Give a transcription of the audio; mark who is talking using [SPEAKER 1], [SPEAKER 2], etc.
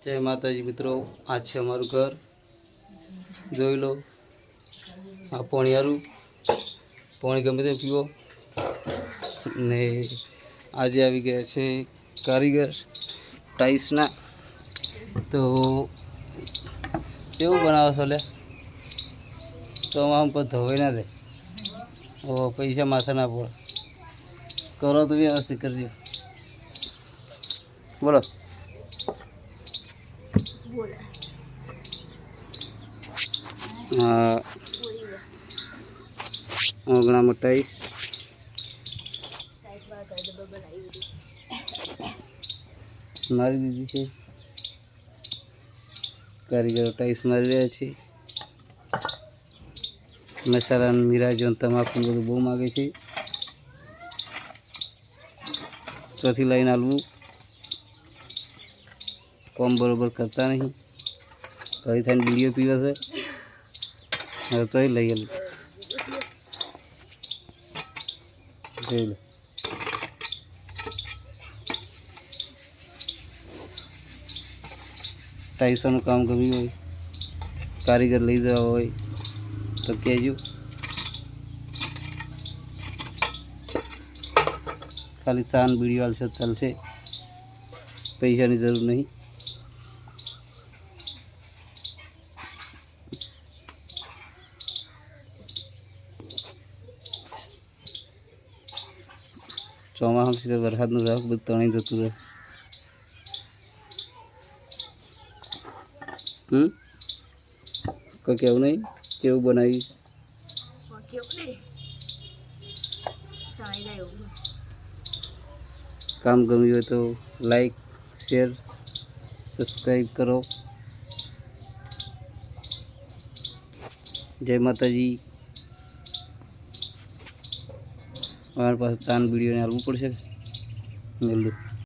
[SPEAKER 1] जय माताजी मित्रों, आज है अमरु घर जोई लो। आ पाणी हारू पाणी गमे ते पीवो ने आज आवी गया छे कारीगर टाइल्स ना। तो केवुं बनावो छो ले? तो आम पर धोवे ना दे ओ पैसा माथे ना पड़े। करो तो व्यवस्थित करजो। बोलो आंगणा में टाइल्स मारी दीदी है। कारीगरो टाइल्स मारी रहा है। मसाला मीरा जो तमाकू બધું બહુ માગે છે। ચોથી લાઈન આલવું કોમ બરોબર કરતા નહીં। ઘરે થઈને બીડીઓ પીવે છે। હવે તોય લઈ આલું જોઈ લો। ટાઈસોનું કામ ગમ્યું હોય, કારીગર લઈ જવા હોય तो कहो। खाली चान बीड़ी वाल से चलसे, पैसा की जरूर नहीं। ચોમાસું છે વરસાદનું રાખ બધું તણાઈ જતું રહે। કોઈ કેવું નહીં કેવું બનાવી काम गम्યું હોય तो लाइक शेयर सब्सक्राइब करो। जय माताजी। हमारे पास चांद वीडियो ने आलू पड़ से मिल